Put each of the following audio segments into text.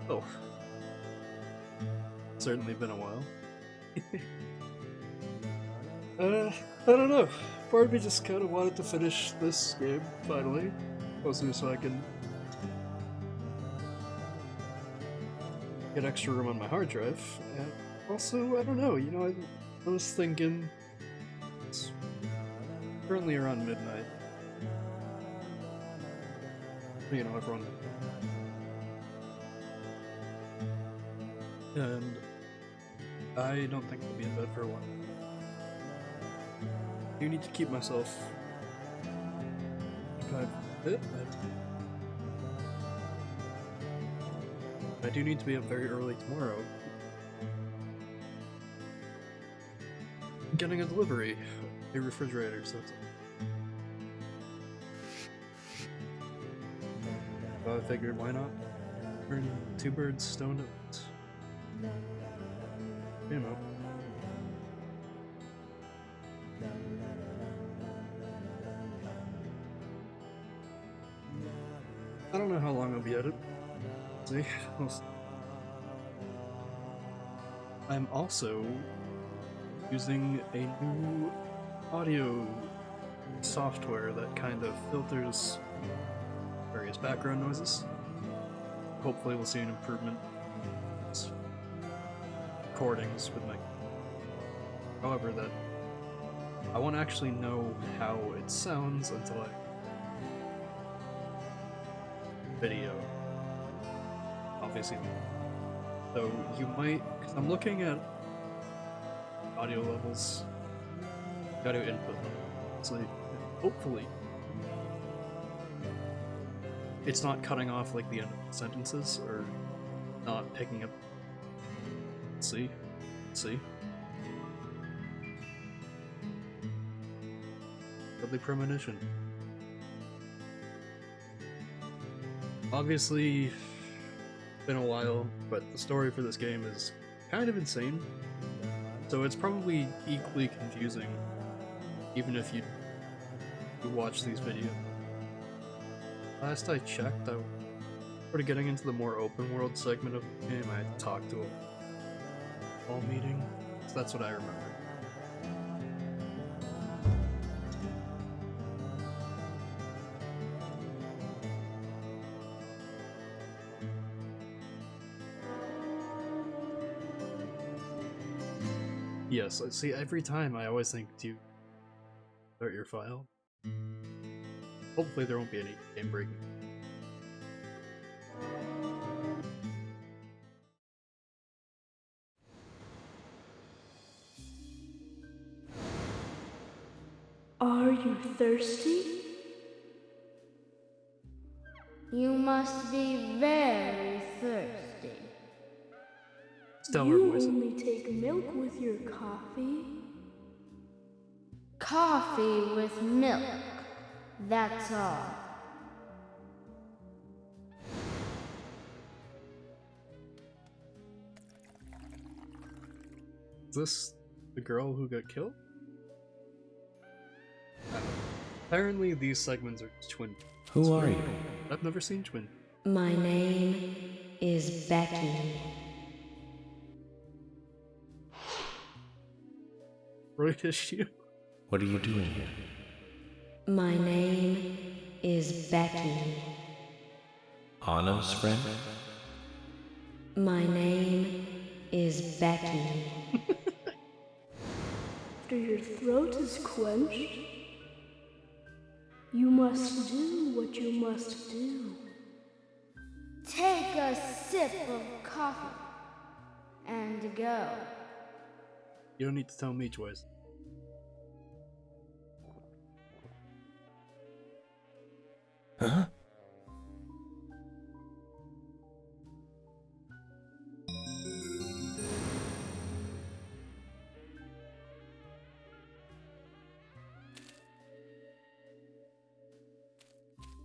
Oh, certainly been a while. I don't know. Part of me just kind of wanted to finish this game finally, mostly so I can get extra room on my hard drive. And also, I don't know. I was thinking it's currently around midnight. Everyone. And I don't think I'll be in bed for a while. I do need to keep myself occupied a bit. I do need to be up very early tomorrow. I'm getting a delivery, a refrigerator, so it's... I figured, why not? Burn two birds, stone it. You know. I don't know how long I'll be at it. See? I'm also using a new audio software that kind of filters various background noises. Hopefully we'll see an improvement in recordings with my... However, that I won't actually know how it sounds until I video, obviously. So you might, because I'm looking at audio levels, audio input levels, so hopefully it's not cutting off like the end of the sentences or not picking up. See? Lovely Premonition. Obviously, been a while, but the story for this game is kind of insane, so it's probably equally confusing, even if you watch these videos. Last I checked, I was sort of getting into the more open world segment of the game. I had to talk to a whole meeting, so that's what I remember. Yes, see, every time I always think, do you start your file? Hopefully there won't be any game breaking. Are you thirsty? You must be very thirsty. Stellar You voice. only take milk with your coffee? Coffee with milk, that's all. Is this the girl who got killed? Apparently these segments are twin. Who are you? I've never seen twin. My name is Becky. Right issue. What are you doing here? My name is Becky. Anna's friend? My name is Becky. After your throat is quenched, you must do what you must do. Take a sip of coffee and go. You don't need to tell me twice. Huh?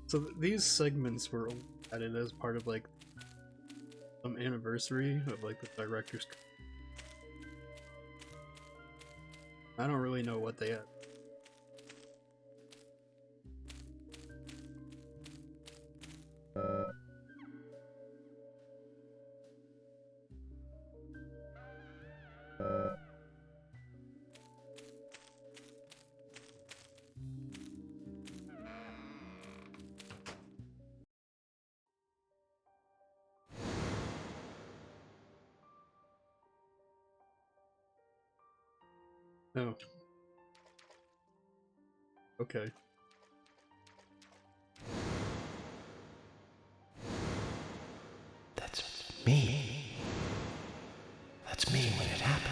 So these segments were added as part of like some anniversary of like the director's. I don't really know what they had. Oh. Okay. That's me. That's me when it happened.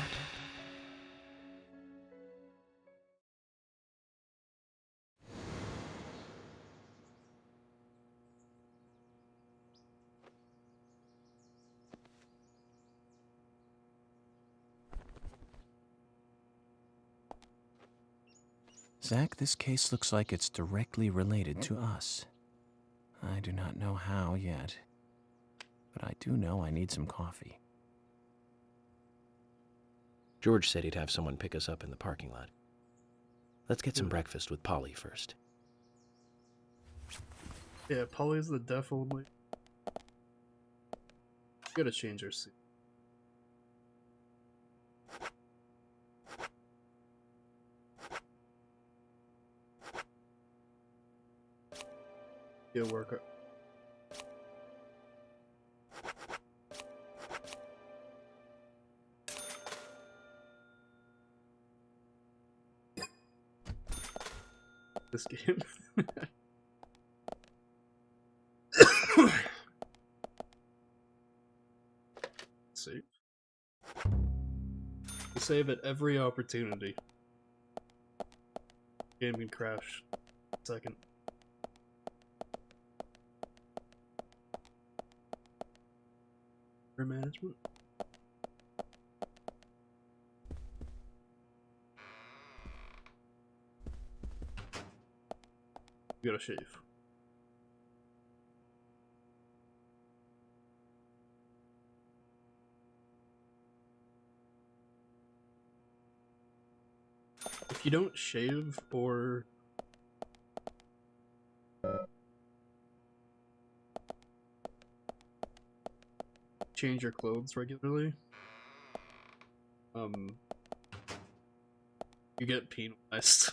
Zach, this case looks like it's directly related to us. I do not know how yet, but I do know I need some coffee. George said he'd have someone pick us up in the parking lot. Let's get some breakfast with Polly first. Yeah, Polly's the deaf only. Gotta change her seat. Yeah, work. This game. Save. Save at every opportunity. Game can crash. Second. Management. You gotta shave. If you don't shave or change your clothes regularly, you get penalized.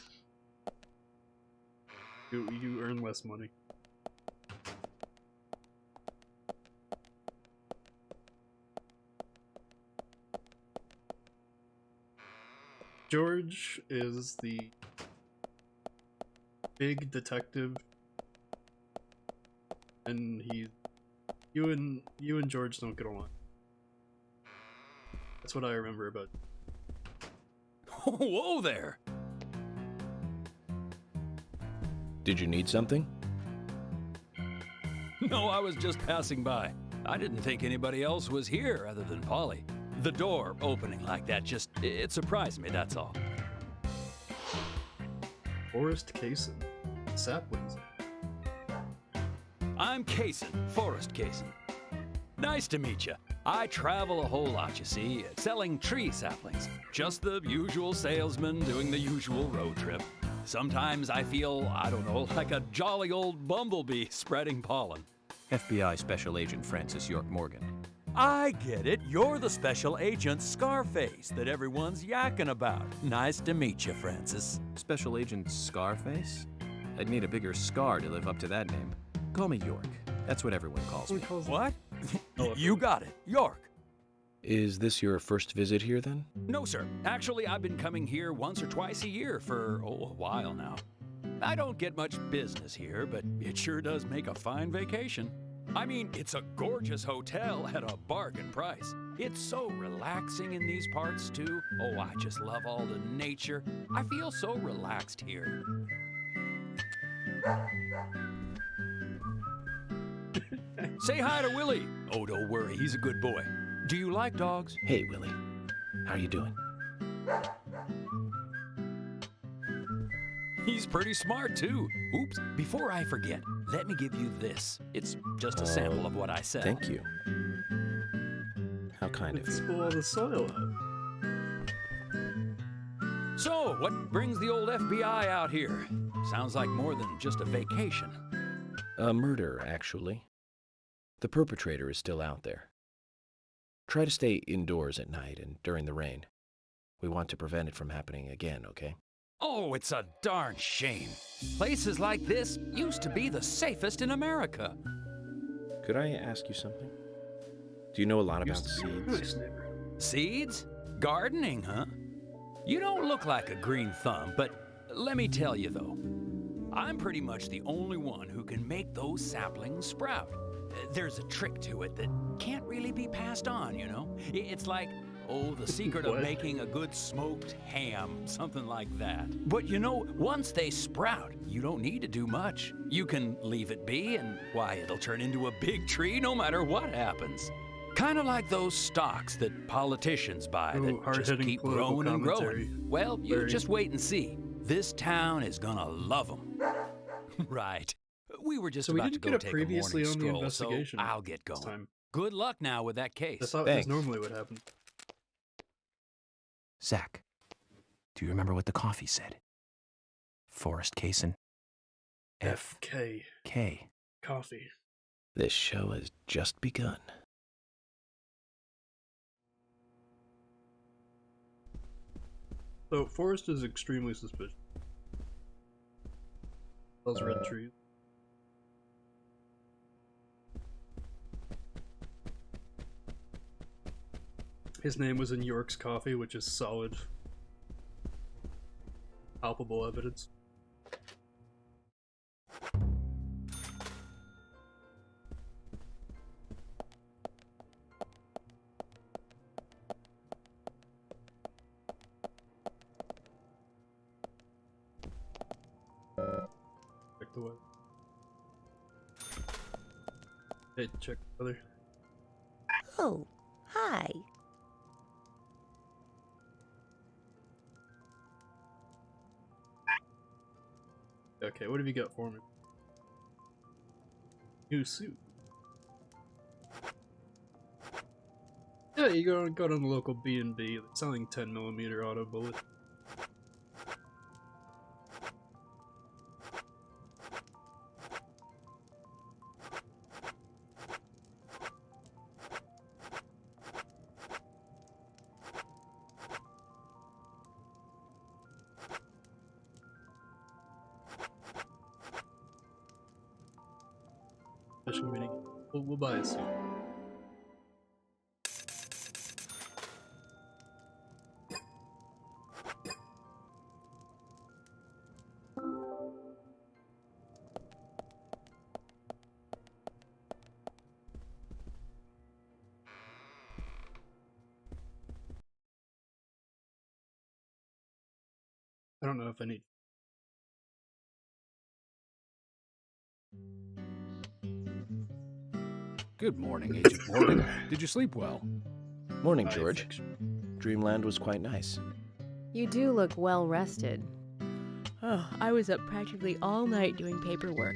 you earn less money. George is the big detective, and you and George don't get along. That's what I remember about. Whoa there! Did you need something? No, I was just passing by. I didn't think anybody else was here other than Polly. The door opening like that it surprised me, that's all. Forrest Kaysen. Saplings. I'm Kaysen, Forrest Kaysen. Nice to meet you. I travel a whole lot, you see, selling tree saplings. Just the usual salesman doing the usual road trip. Sometimes I feel, I don't know, like a jolly old bumblebee spreading pollen. FBI Special Agent Francis York Morgan. I get it. You're the special agent Scarface that everyone's yakking about. Nice to meet you, Francis. Special Agent Scarface? I'd need a bigger scar to live up to that name. Call me York. That's what everyone calls me. What? You got it. York. Is this your first visit here then? No, sir. Actually, I've been coming here once or twice a year for, a while now. I don't get much business here, but it sure does make a fine vacation. I mean, it's a gorgeous hotel at a bargain price. It's so relaxing in these parts, too. Oh, I just love all the nature. I feel so relaxed here. Say hi to Willie. Oh, don't worry, he's a good boy. Do you like dogs? Hey, Willie. How you doing? He's pretty smart, too. Oops, before I forget, let me give you this. It's just a sample of what I said. Thank you. How kind of Let's you. pull all the soil out. So, what brings the old FBI out here? Sounds like more than just a vacation. A murder, actually. The perpetrator is still out there. Try to stay indoors at night and during the rain. We want to prevent it from happening again, okay? Oh, it's a darn shame. Places like this used to be the safest in America. Could I ask you something? Do you know a lot about Used to be a nice seeds? neighborhood. Seeds? Gardening, huh? You don't look like a green thumb, but let me tell you though, I'm pretty much the only one who can make those saplings sprout. There's a trick to it that can't really be passed on, you know? It's like, oh, the secret of What? making a good smoked ham, something like that. But you know, once they sprout, you don't need to do much. You can leave it be, and why, it'll turn into a big tree no matter what happens. Kind of like those stocks that politicians buy Ooh, that just hard-hitting keep political growing and commentary. growing. Well, you Very. just wait and see. This town is gonna love them. Right. We were just So we about to didn't go get a take previously a morning on the stroll, so investigation I'll get this going. time. Good luck now with that I case. thought Thanks. that's normally what happened. Zach, do you remember what the coffee said? Forest Cason. FK. K. Coffee. This show has just begun. So, Forest is extremely suspicious. Those red trees. His name was in York's coffee, which is solid, palpable evidence. Check the weather. Hey, check the weather. Oh, hi. Okay, what have you got for me? New suit. Yeah, you go to the local B&B. They're selling 10mm auto bullets. Fishing mini. We'll buy a suit. I don't know if I need. Good morning, Agent Morgan. Did you sleep well? Morning, I George. fix- Dreamland was quite nice. You do look well rested. Oh, I was up practically all night doing paperwork.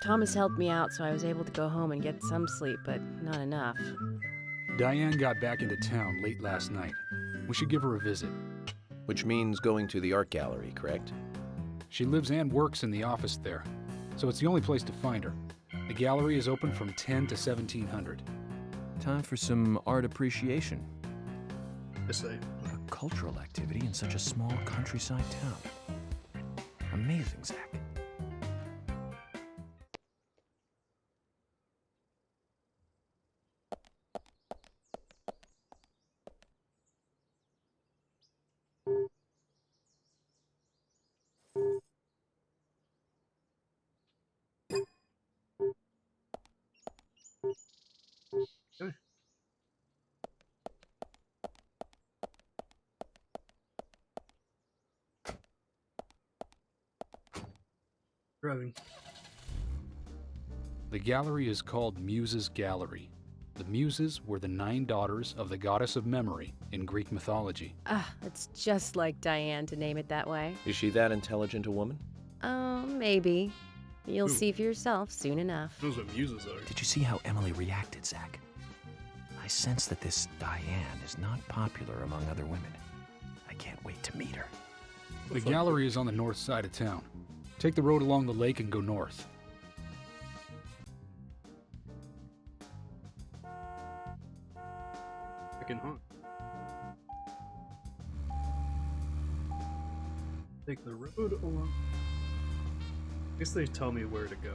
Thomas helped me out, so I was able to go home and get some sleep, but not enough. Diane got back into town late last night. We should give her a visit. Which means going to the art gallery, correct? She lives and works in the office there, so it's the only place to find her. The gallery is open from 10 to 1700. Time for some art appreciation. I say. A cultural activity in such a small countryside town. Amazing, Zach. Okay. Driving. The gallery is called Muses Gallery. The Muses were the 9 daughters of the goddess of memory in Greek mythology. Ah, it's just like Diane to name it that way. Is she that intelligent a woman? Oh, maybe. You'll Ooh. see for yourself soon enough. Those are muses, are. Did you see how Emily reacted, Zach? I sense that this Diane is not popular among other women. I can't wait to meet her. The gallery is on the north side of town. Take the road along the lake and go north. Freaking hot. Take the road along. I guess they tell me where to go.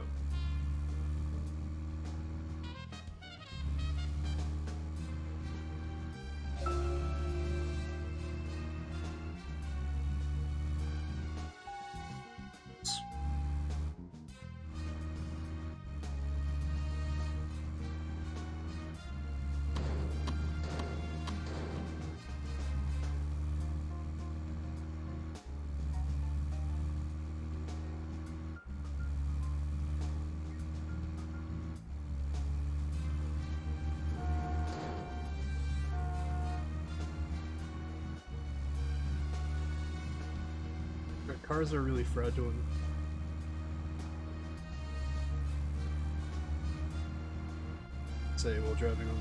Cars are really fragile. Say while driving on.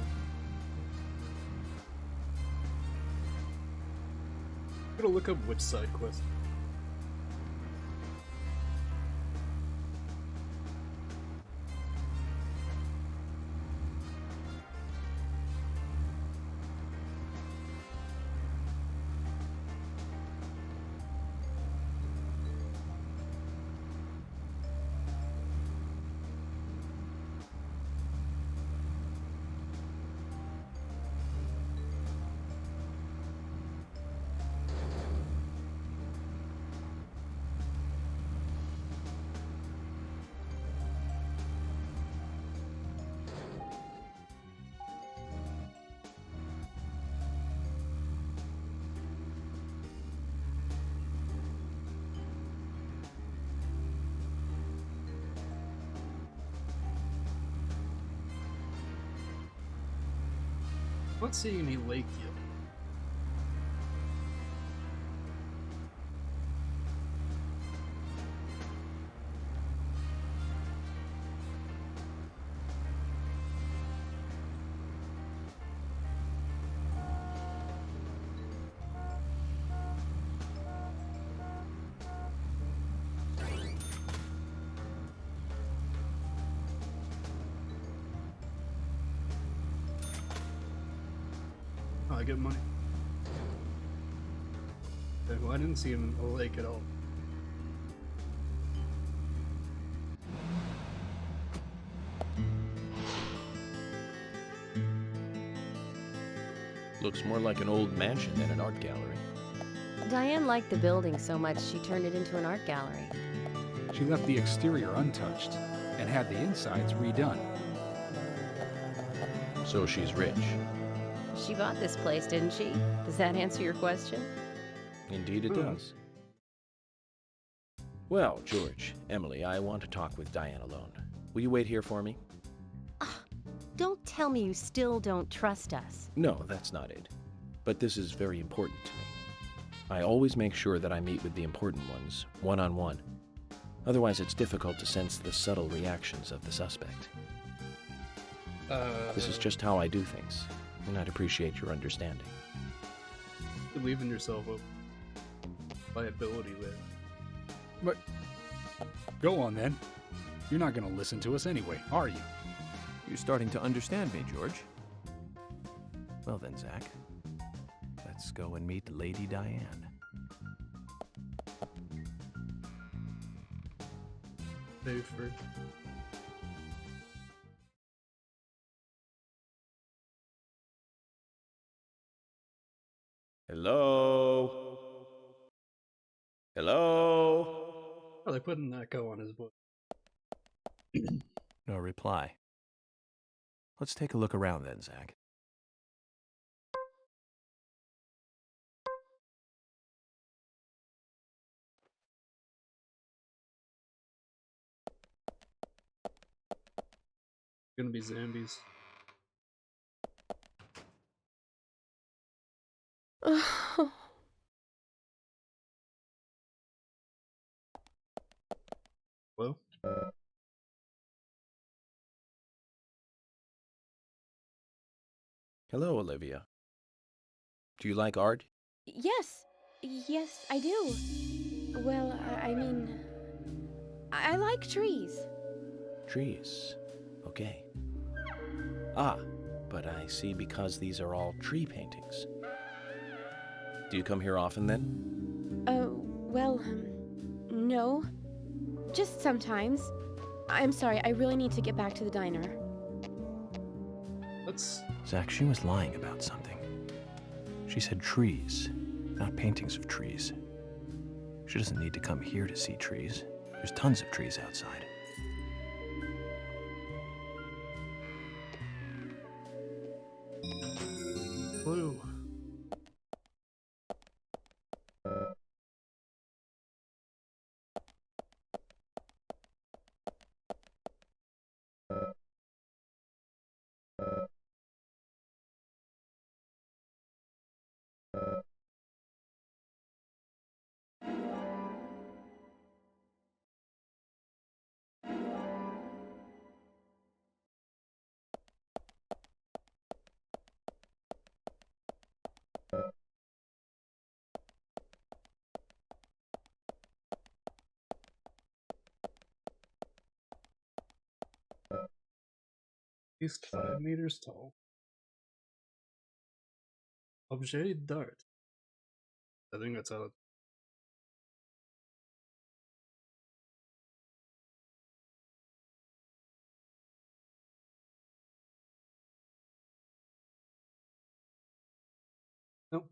I'm gonna look up which side quest. I'm not seeing any lake yet. Oh, I get money. Okay, well, I didn't see him in the lake at all. Looks more like an old mansion than an art gallery. Diane liked the building so much she turned it into an art gallery. She left the exterior untouched and had the insides redone. So she's rich. She bought this place, didn't she? Does that answer your question? Indeed it does. Well, George, Emily, I want to talk with Diane alone. Will you wait here for me? Don't tell me you still don't trust us. No, that's not it. But this is very important to me. I always make sure that I meet with the important ones, one-on-one. Otherwise, it's difficult to sense the subtle reactions of the suspect. This is just how I do things, and I'd appreciate your understanding. You're leaving yourself a liability there. But go on then. You're not gonna listen to us anyway, are you? You're starting to understand me, George. Well then, Zach. Let's go and meet Lady Diane. Save first. Hello? Hello? Oh, they put an echo on his voice. No reply. Let's take a look around then, Zach. Gonna be zombies. Hello? Hello, Olivia. Do you like art? Yes, I do. Well, I mean, I like trees. Trees. Okay. Ah, but I see because these are all tree paintings. Do you come here often then? Well, no. Just sometimes. I'm sorry, I really need to get back to the diner. Let's... Zach, she was lying about something. She said trees, not paintings of trees. She doesn't need to come here to see trees. There's tons of trees outside. Blue. At least 5 meters tall. Objet d'art. I think that's how it. Nope.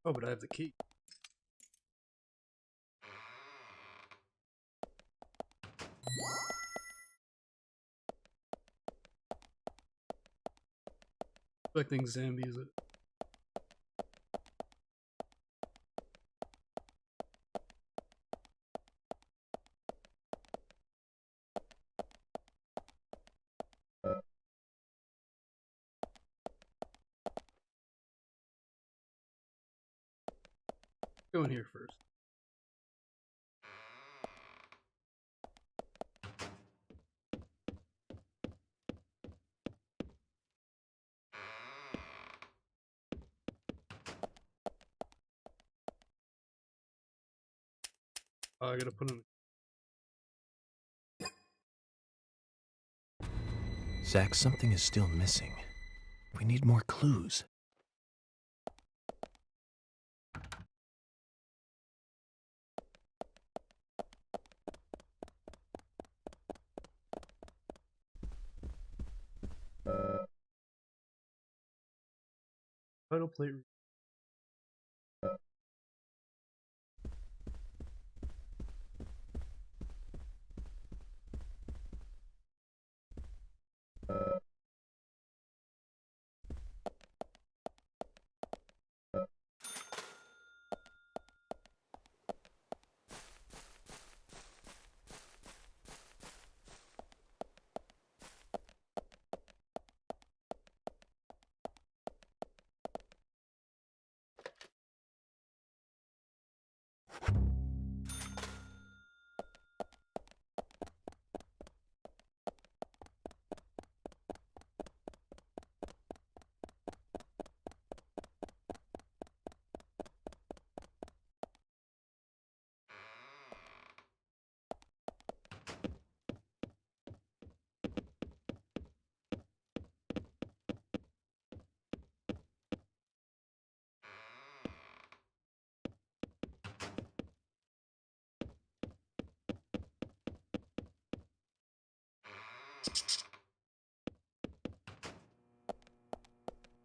Oh, but I have the key. Expecting Sam to use it. Go in here first. Oh, I gotta put in. Zach, something is still missing. We need more clues. Title plate.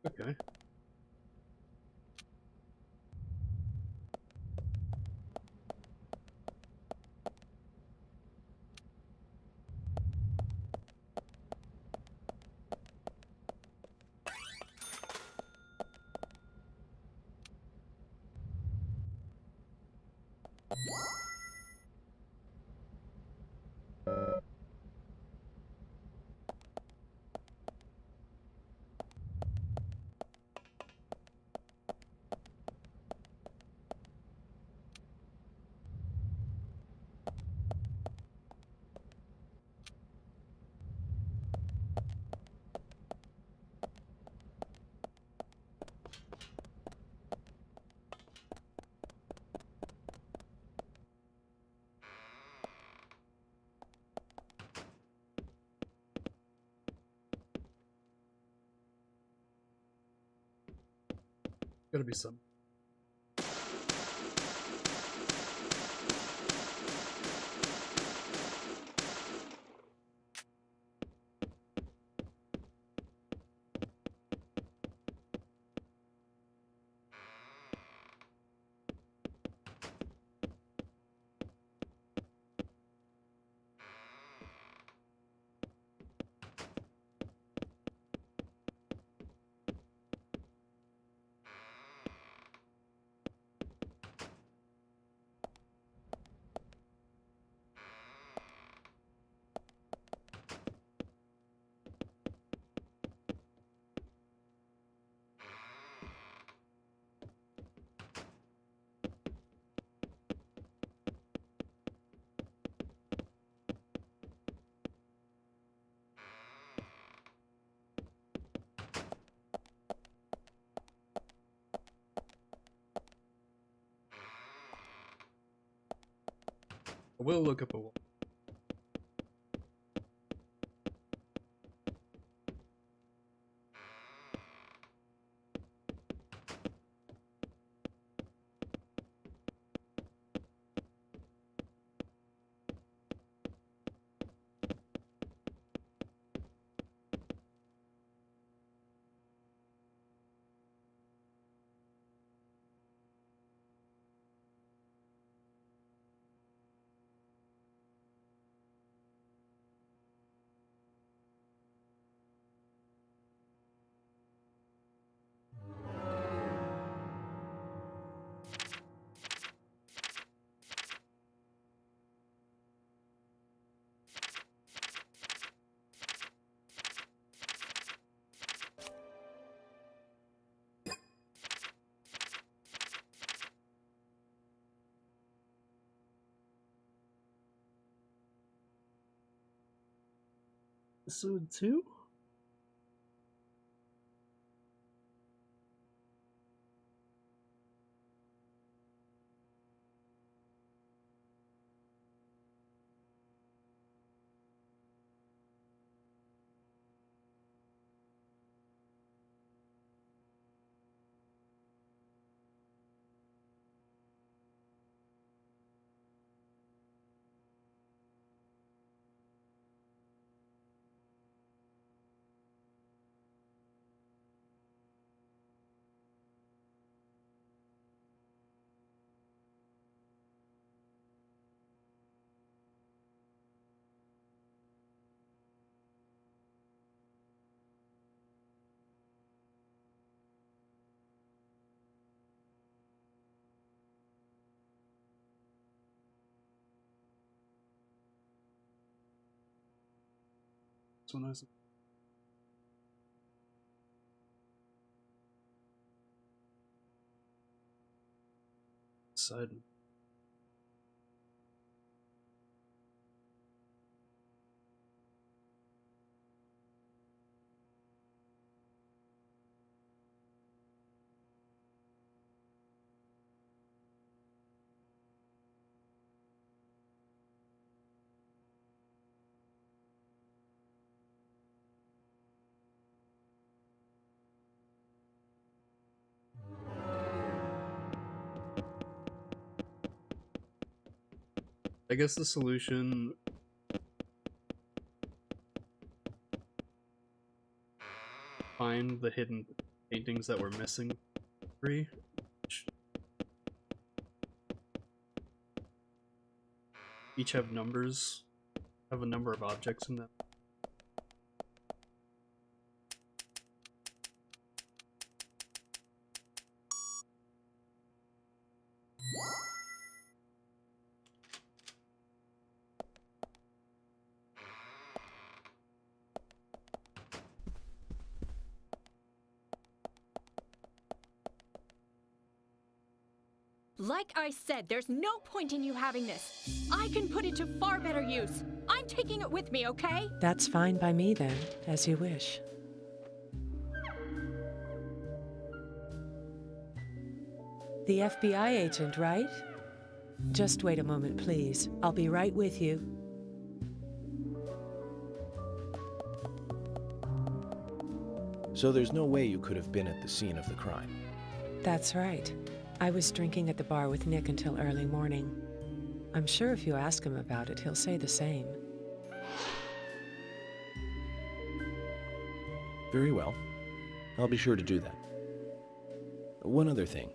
Okay. Gotta be some. I will look up a wall. Episode 2? This one has side. I guess the solution find the hidden paintings that were missing. Three. Each have numbers, have a number of objects in them. Like I said, there's no point in you having this. I can put it to far better use. I'm taking it with me, okay? That's fine by me then, as you wish. The FBI agent, right? Just wait a moment, please. I'll be right with you. So there's no way you could have been at the scene of the crime. That's right. I was drinking at the bar with Nick until early morning. I'm sure if you ask him about it, he'll say the same. Very well. I'll be sure to do that. One other thing.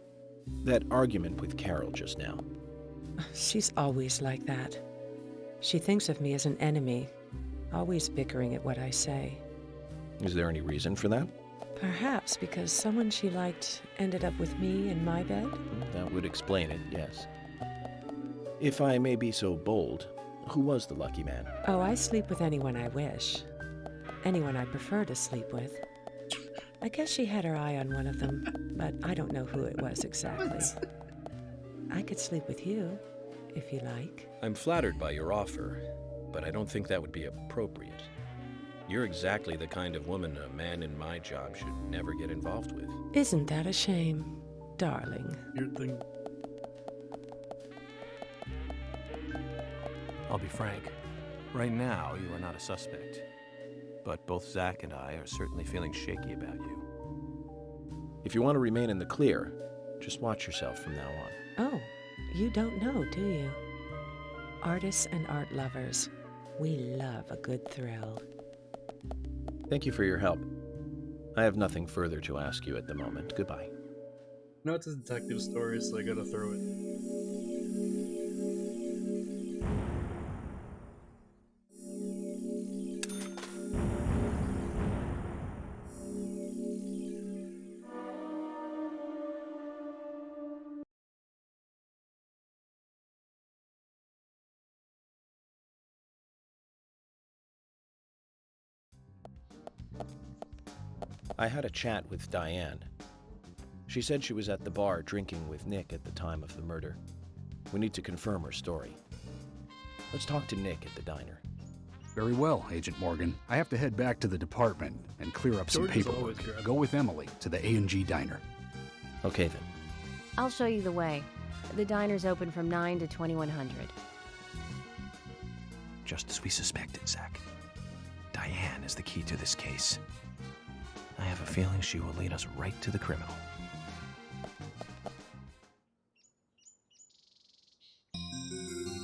That argument with Carol just now. She's always like that. She thinks of me as an enemy, always bickering at what I say. Is there any reason for that? Perhaps because someone she liked ended up with me in my bed? That would explain it, yes. If I may be so bold, who was the lucky man? Oh, I sleep with anyone I wish. Anyone I prefer to sleep with. I guess she had her eye on one of them, but I don't know who it was exactly. I could sleep with you, if you like. I'm flattered by your offer, but I don't think that would be appropriate. You're exactly the kind of woman a man in my job should never get involved with. Isn't that a shame, darling? Weird thing. I'll be frank. Right now, you are not a suspect. But both Zach and I are certainly feeling shaky about you. If you want to remain in the clear, just watch yourself from now on. Oh, you don't know, do you? Artists and art lovers, we love a good thrill. Thank you for your help. I have nothing further to ask you at the moment. Goodbye. No, it's a detective story, so I gotta throw it. I had a chat with Diane. She said she was at the bar drinking with Nick at the time of the murder. We need to confirm her story. Let's talk to Nick at the diner. Very well, Agent Morgan. I have to head back to the department and clear up some George is paperwork. always grabbing. Go with Emily to the A&G diner. Okay then. I'll show you the way. The diner's open from 9 to 2100. Just as we suspected, Zach. Diane is the key to this case. I have a feeling she will lead us right to the criminal.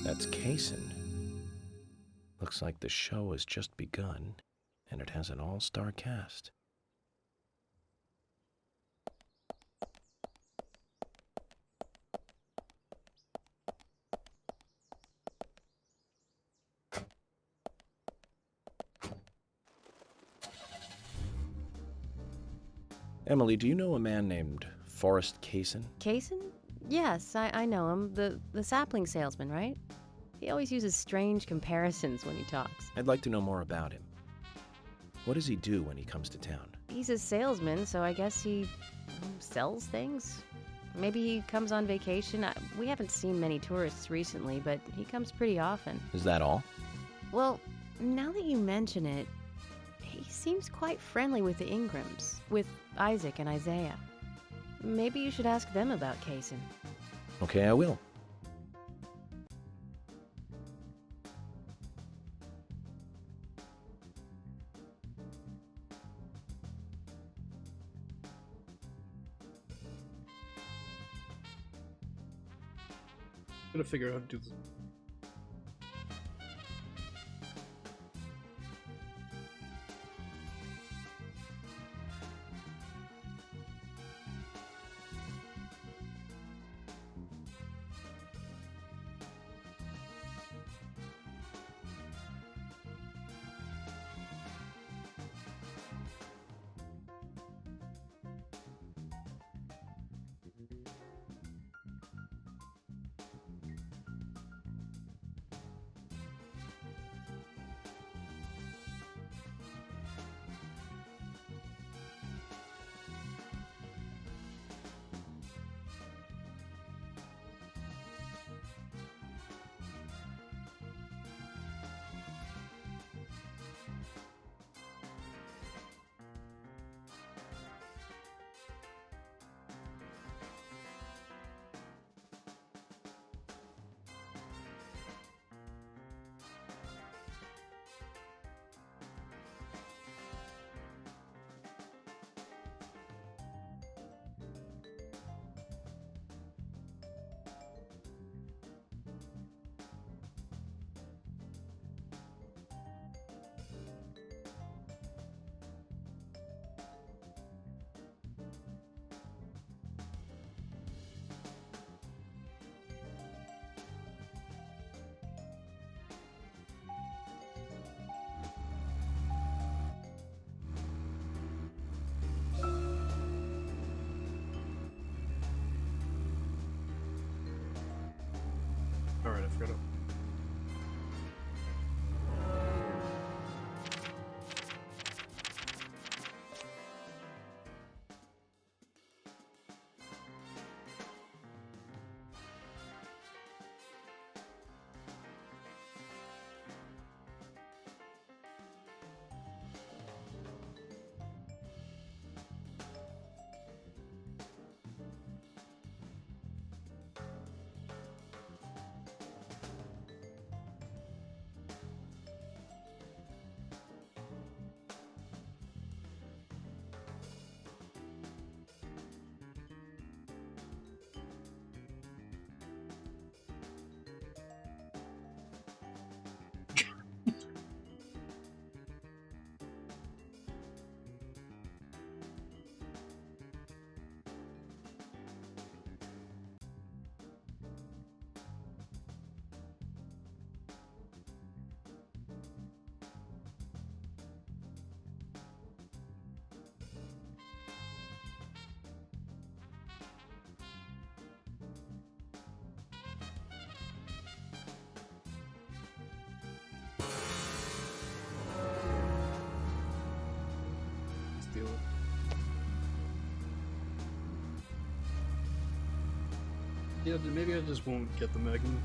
That's Kaysen. Looks like the show has just begun, and it has an all-star cast. Emily, do you know a man named Forrest Kaysen? Kaysen? Yes, I know him. The sapling salesman, right? He always uses strange comparisons when he talks. I'd like to know more about him. What does he do when he comes to town? He's a salesman, so I guess he sells things? Maybe he comes on vacation. We haven't seen many tourists recently, but he comes pretty often. Is that all? Well, now that you mention it, he seems quite friendly with the Ingrams, with Isaac and Isaiah. Maybe you should ask them about Kaysen. Okay, I will. I'm gonna figure out how to do this. feel it. Yeah, maybe I just won't get the Megan.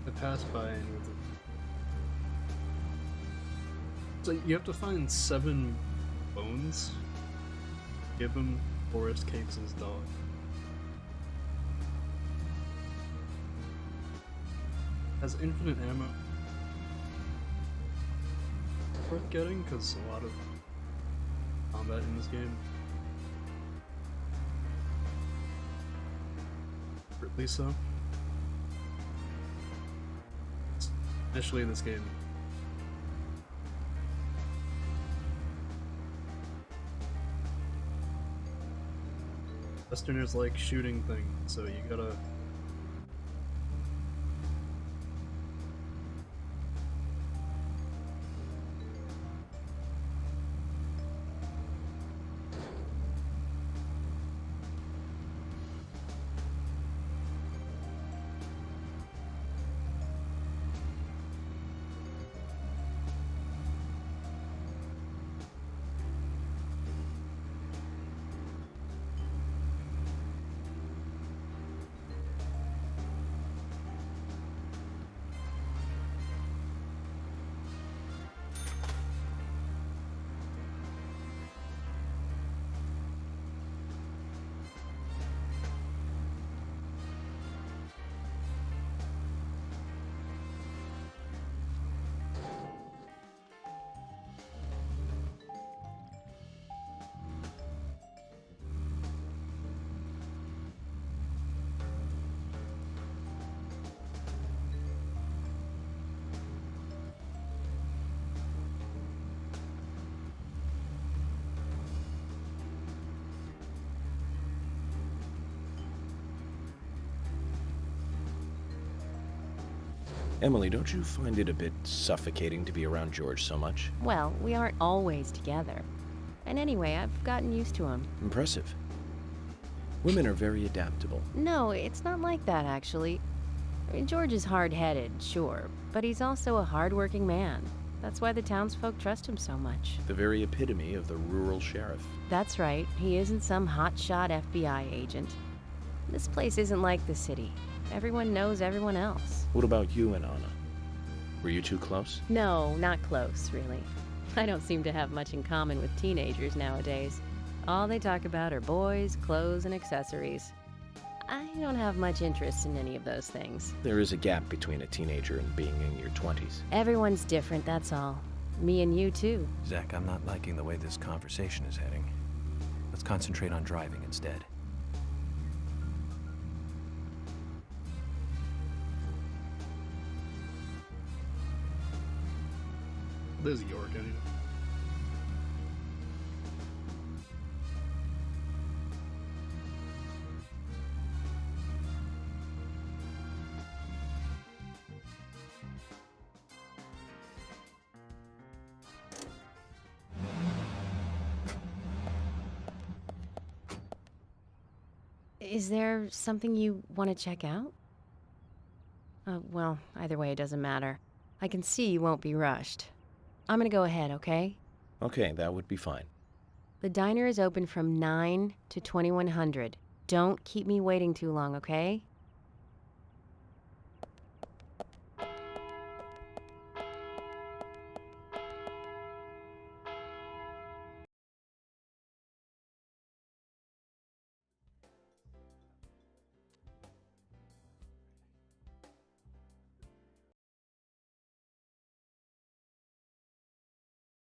I passed by any of them. So you have to find 7 bones. Give him Forrest Capes' dog. Has infinite ammo. Worth getting because a lot of combat in this game. At so. Initially in this game. Westerners like shooting things, so you gotta... Emily, don't you find it a bit suffocating to be around George so much? Well, we aren't always together. And anyway, I've gotten used to him. Impressive. Women are very adaptable. No, it's not like that, actually. I mean, George is hard-headed, sure, but he's also a hard-working man. That's why the townsfolk trust him so much. The very epitome of the rural sheriff. That's right. He isn't some hotshot FBI agent. This place isn't like the city. Everyone knows everyone else. What about you and Anna? Were you two close? No, not close, really. I don't seem to have much in common with teenagers nowadays. All they talk about are boys, clothes, and accessories. I don't have much interest in any of those things. There is a gap between a teenager and being in your 20s. Everyone's different, that's all. Me and you, too. Zach, I'm not liking the way this conversation is heading. Let's concentrate on driving instead. This is York, anyway. Is there something you want to check out? Well, either way, it doesn't matter. I can see you won't be rushed. I'm gonna go ahead, okay? Okay, that would be fine. The diner is open from 9 to 2100. Don't keep me waiting too long, okay?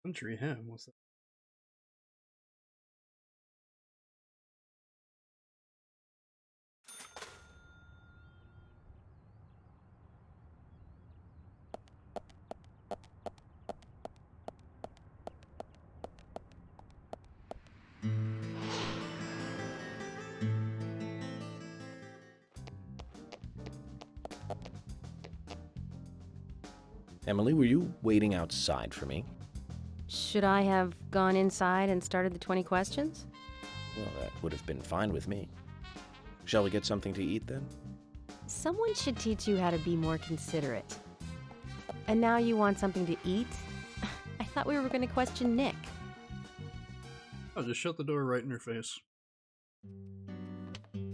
Country ham, what's that? Emily, were you waiting outside for me? Should I have gone inside and started the 20 questions? Well, that would have been fine with me. Shall we get something to eat then? Someone should teach you how to be more considerate. And now you want something to eat? I thought we were going to question Nick. I'll just shut the door right in her face.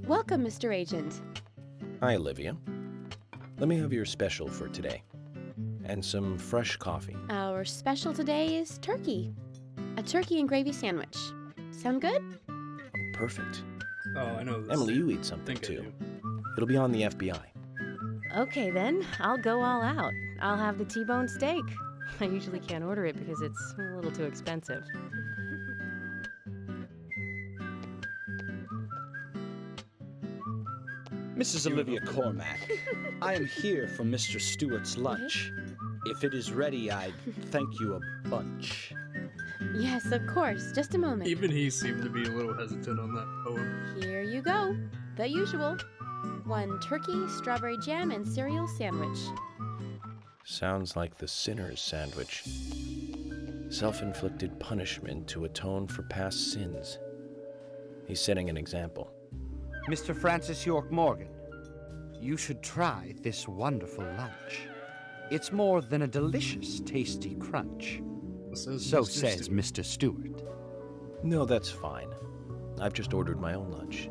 Welcome, Mr. Agent. Hi, Olivia. Let me have your special for today. And some fresh coffee. Our special today is turkey. A turkey and gravy sandwich. Sound good? Perfect. Oh, I know this. Emily, you eat something too. It'll be on the FBI. Okay then, I'll go all out. I'll have the T-bone steak. I usually can't order it because it's a little too expensive. Mrs. Olivia Cormack, I am here for Mr. Stewart's lunch. If it is ready, I'd thank you a bunch. Yes, of course. Just a moment. Even he seemed to be a little hesitant on that poem. Here you go. The usual. 1 turkey, strawberry jam, and cereal sandwich. Sounds like the sinner's sandwich. Self-inflicted punishment to atone for past sins. He's setting an example. Mr. Francis York Morgan, you should try this wonderful lunch. It's more than a delicious, tasty crunch. So says Mr. Stewart. No, that's fine. I've just ordered my own lunch.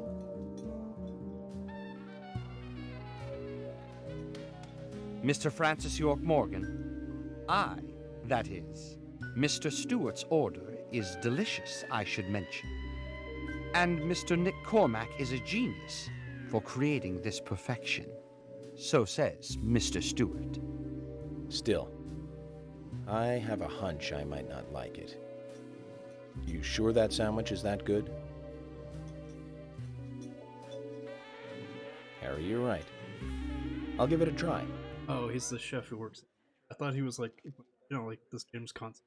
Mr. Francis York Morgan, that is, Mr. Stewart's order is delicious, I should mention. And Mr. Nick Cormack is a genius for creating this perfection. So says Mr. Stewart. Still, I have a hunch I might not like it. You sure that sandwich is that good? Harry, you're right. I'll give it a try. Oh, he's the chef who works. I thought he was like, like this game's concept.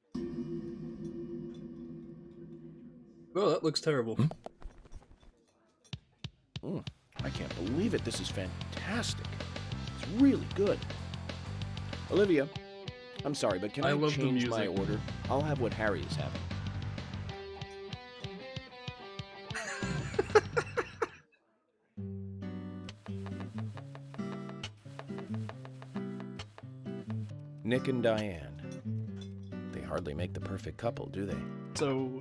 Oh, that looks terrible. I can't believe it. This is fantastic. It's really good. Olivia, I'm sorry, but can I love the change my music. order? I'll have what Harry is having. Nick and Diane. They hardly make the perfect couple, do they? So,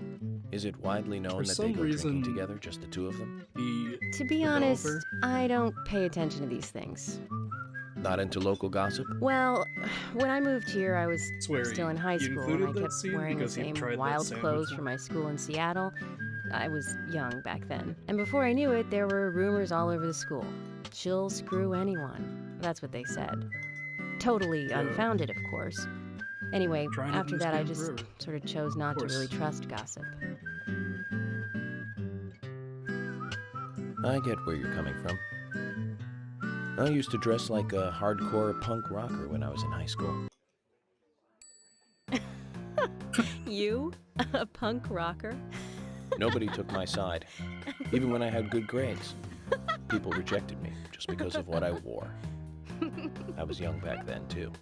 is it widely known that they go drinking together, just the two of them? To be honest, I don't pay attention to these things. Not into local gossip? Well, when I moved here, I was Swear, still in high you school, included and I that kept scene wearing the because you same tried that wild sandwich clothes one? for my school in Seattle. I was young back then. And before I knew it, there were rumors all over the school. She'll screw anyone. That's what they said. Totally unfounded, of course. Anyway, after that, I just sort of chose not to really trust gossip. I get where you're coming from. I used to dress like a hardcore punk rocker when I was in high school. You? A punk rocker? Nobody took my side, even when I had good grades. People rejected me just because of what I wore. I was young back then, too.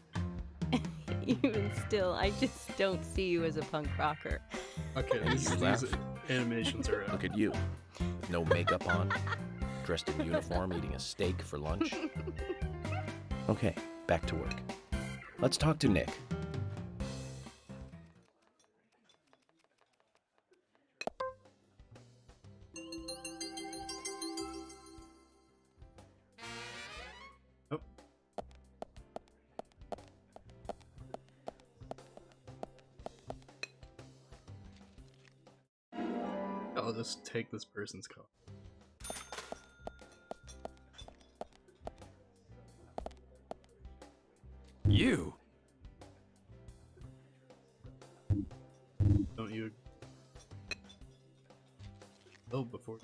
Even still, I just don't see you as a punk rocker. Okay, these animations are out. Look at you, with no makeup on, dressed in uniform, eating a steak for lunch. Okay, back to work. Let's talk to Nick. I'll just take this person's call. You? Don't you? Oh, before.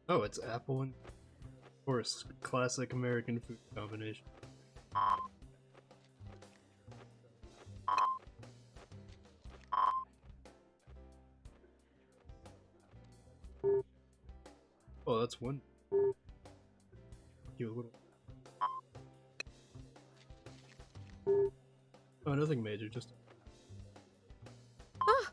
Oh, it's apple and, of course, classic American food combination. Oh, that's one. You a little. Oh, nothing major, just. Ah!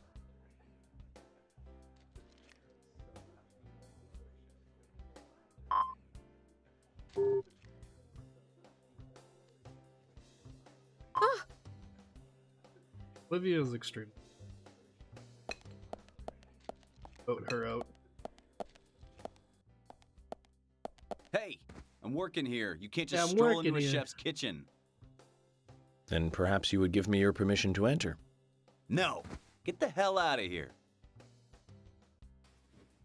Ah! Olivia's extreme. Vote her out. Hey, I'm working here. You can't Yeah, just I'm stroll working into a here. chef's kitchen. Then perhaps you would give me your permission to enter. No, get the hell out of here.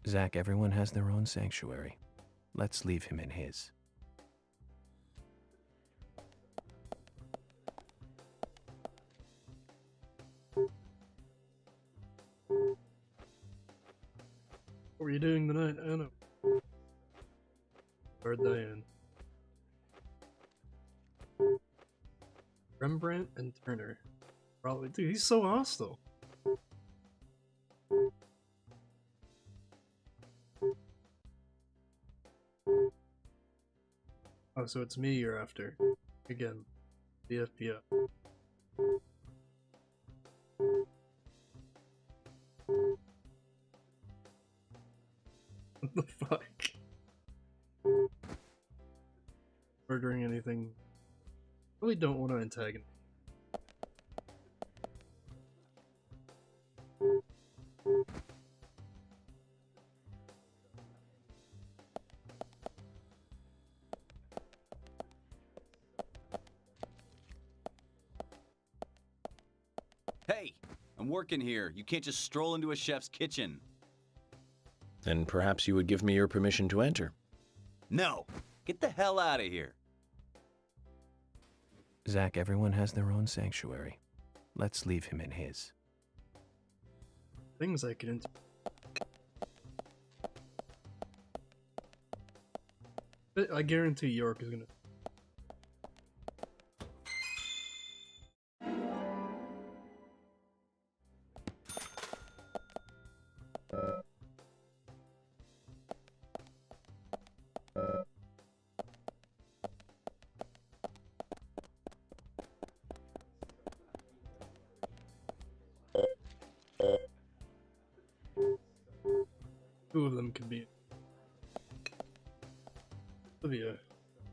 Zach, everyone has their own sanctuary. Let's leave him in his. What were you doing tonight, Anna? Or Diane? Rembrandt and Turner. Probably. Dude, he's so hostile. Oh, so it's me you're after. Again. The FPO. What the fuck? Murdering anything. Really don't want to antagonize. Hey, I'm working here. You can't just stroll into a chef's kitchen. Then perhaps you would give me your permission to enter. No, get the hell out of here. Zach, everyone has their own sanctuary. Let's leave him in his. Things I get into. I guarantee York is gonna. Two of them could be. Olivia.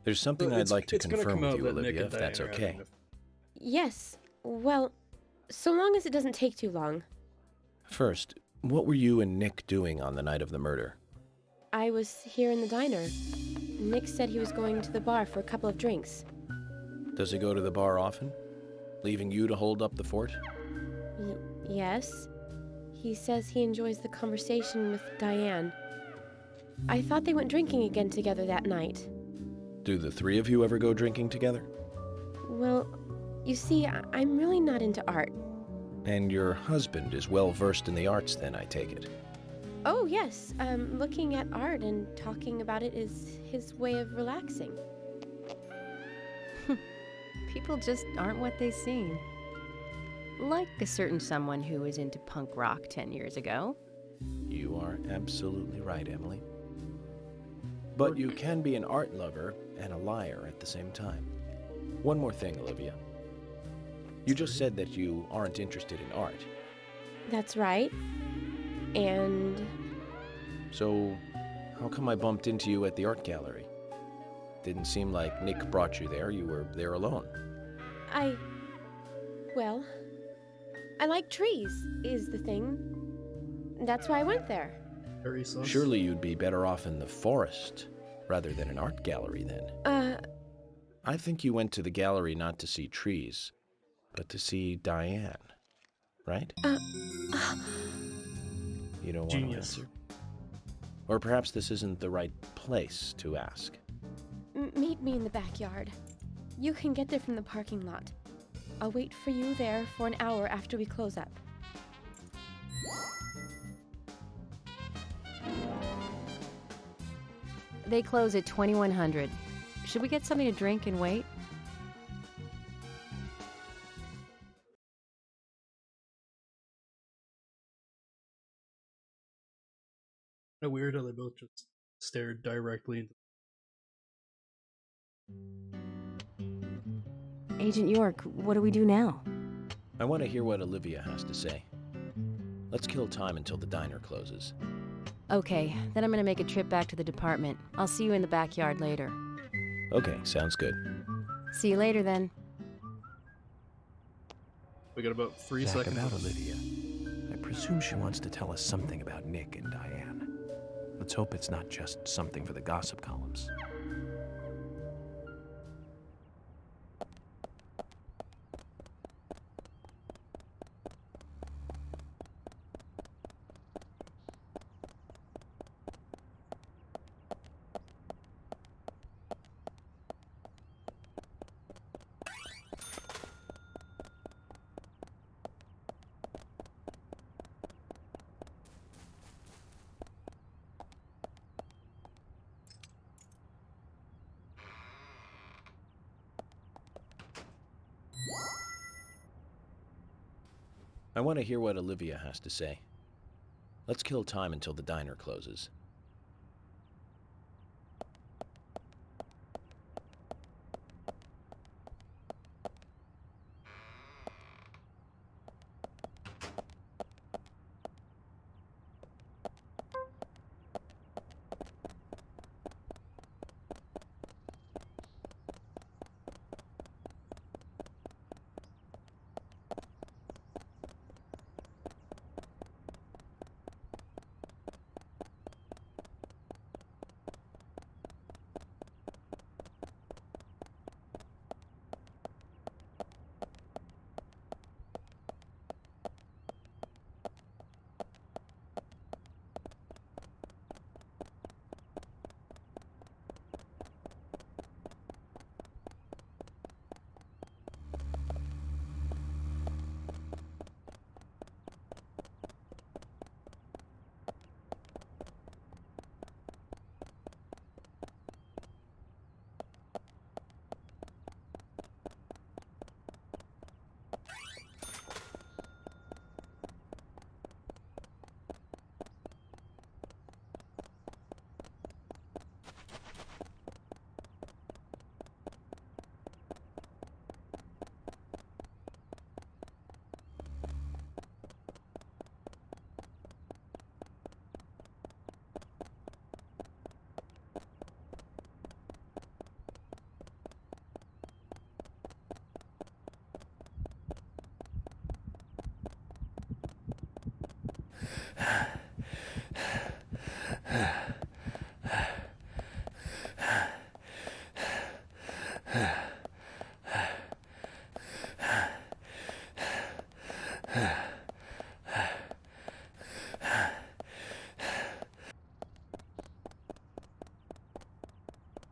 There's something It's- I'd like to it's gonna confirm come with out you, that Nick Olivia, and if that's Diane are okay. having Yes. Well, so long as it doesn't take too long. First, what were you and Nick doing on the night of the murder? I was here in the diner. Nick said he was going to the bar for a couple of drinks. Does he go to the bar often? Leaving you to hold up the fort? Yes. He says he enjoys the conversation with Diane. I thought they went drinking again together that night. Do the three of you ever go drinking together? Well, you see, I'm really not into art. And your husband is well versed in the arts then, I take it. Oh, yes. Looking at art and talking about it is his way of relaxing. People just aren't what they seem. Like a certain someone who was into punk rock 10 years ago. You are absolutely right, Emily. But you can be an art lover and a liar at the same time. One more thing, Olivia. You just said that you aren't interested in art. That's right. And So, how come I bumped into you at the art gallery? Didn't seem like Nick brought you there. You were there alone. well, I like trees, is the thing. That's why I went there. Very sus. Surely you'd be better off in the forest rather than an art gallery then. I think you went to the gallery not to see trees, but to see Diane, right? You don't want to Genius. answer. Or perhaps this isn't the right place to ask. Meet me in the backyard. You can get there from the parking lot. I'll wait for you there for an hour after we close up. They close at 2100. Should we get something to drink and wait? Kinda weird how they both just stared directly into. Agent York, what do we do now? I want to hear what Olivia has to say. Let's kill time until the diner closes. Okay, then I'm gonna make a trip back to the department. I'll see you in the backyard later. Okay, sounds good. See you later then. We got about 3 Zach, seconds. about Olivia. I presume she wants to tell us something about Nick and Diane. Let's hope it's not just something for the gossip columns. I want to hear what Olivia has to say. Let's kill time until the diner closes.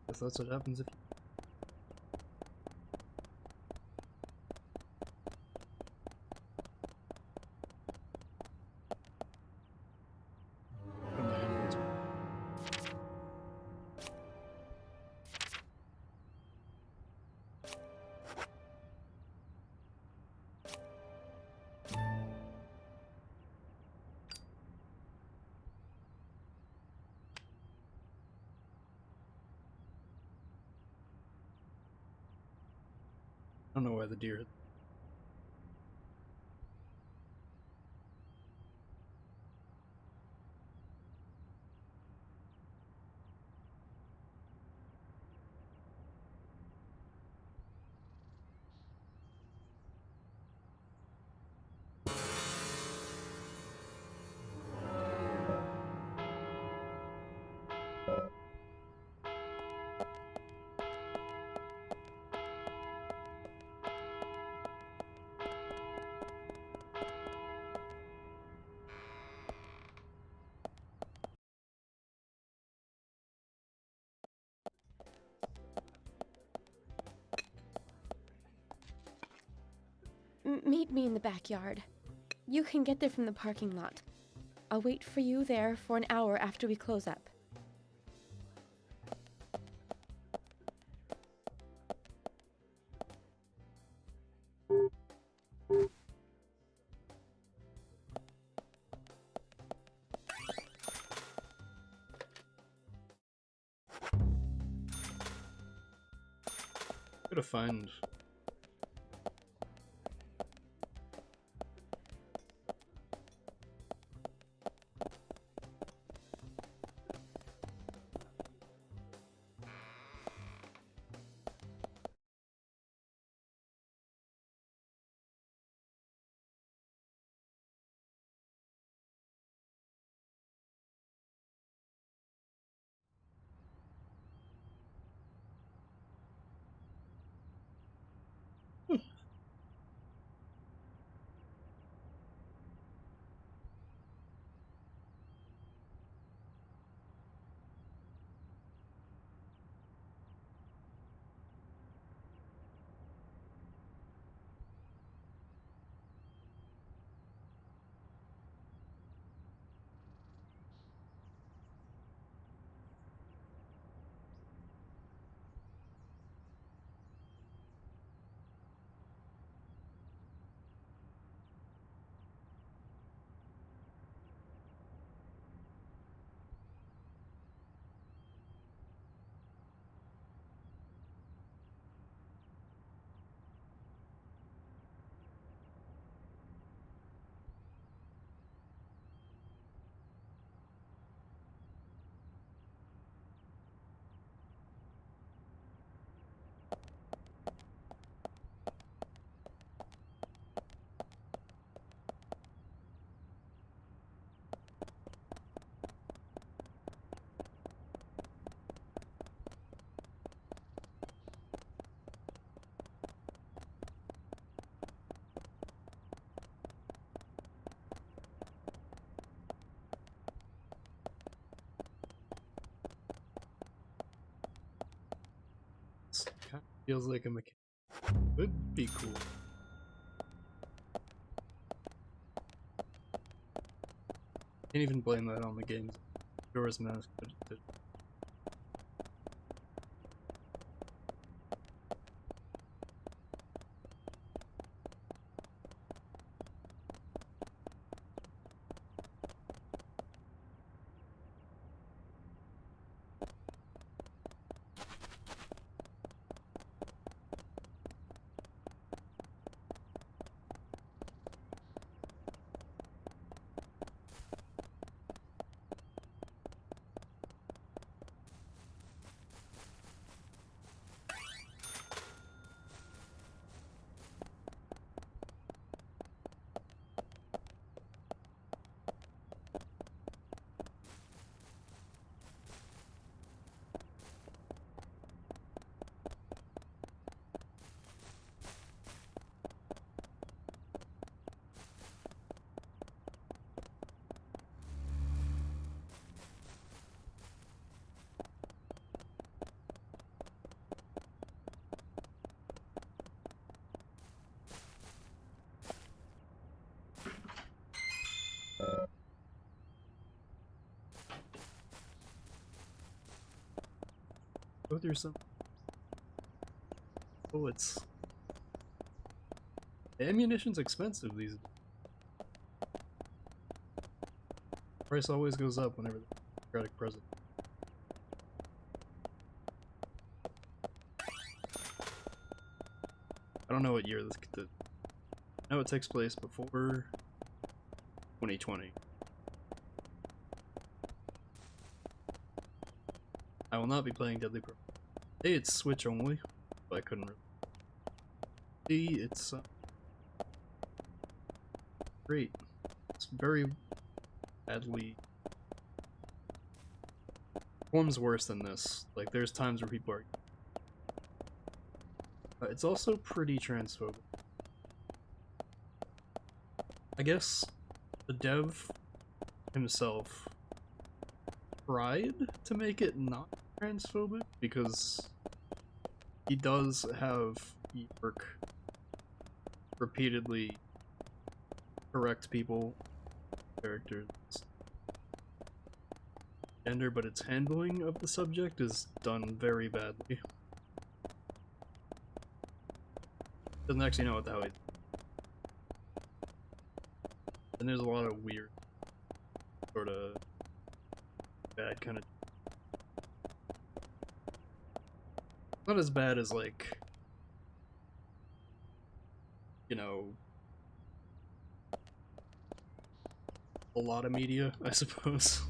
If that's what happens if you... I don't know why the deer... Meet me in the backyard. You can get there from the parking lot. I'll wait for you there for an hour after we close up. to find. Kind of feels like a mechanic. Would be cool. Can't even blame that on the game's Majora's Mask, but it did. Go through some. Oh, it's. Ammunition's expensive these days. Price always goes up whenever the Democratic president. I don't know what year I know it takes place before 2020. I will not be playing Deadly Premonition. Hey, it's Switch only, but I couldn't really see. It's great. It's very badly performs worse than this. Like, there's times where people are. It's also pretty transphobic. I guess the dev himself tried to make it not transphobic because he does have York repeatedly correct people, characters, gender, but its handling of the subject is done very badly. Doesn't actually know what the hell he's. And there's a lot of weird, sort of bad kind of. Not as bad as like you know, a lot of media, I suppose.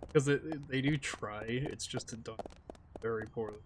Because they do try, it's just done very poorly.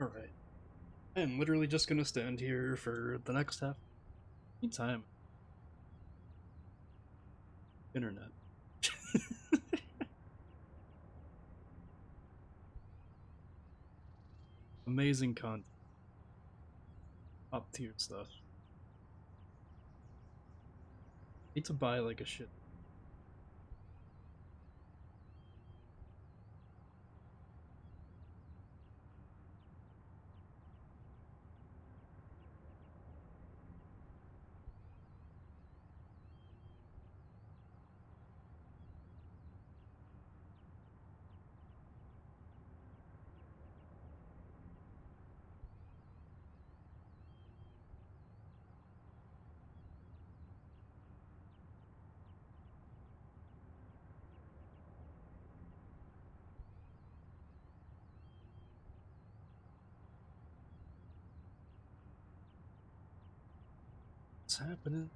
Alright. I'm literally just gonna stand here for the next half. Anytime. Internet. Amazing content. Top tier stuff. Need to buy like a shit. What's happening?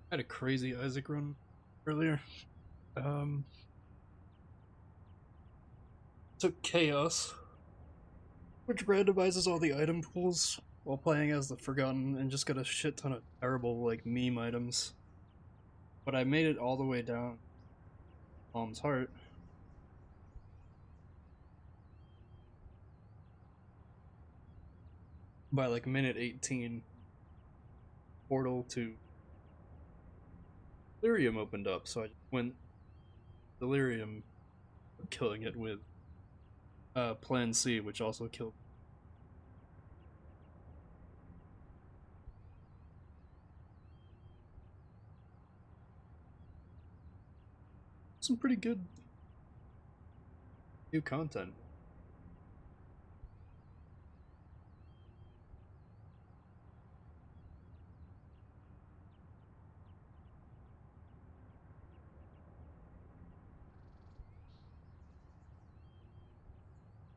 I had a crazy Isaac run earlier. Took Chaos, which randomizes all the item pools while playing as the Forgotten, and just got a shit ton of terrible, like, meme items. But I made it all the way down Mom's Heart. By like minute 18, portal to Delirium opened up, so I just went Delirium, killing it with Plan C, which also killed. Some pretty good new content.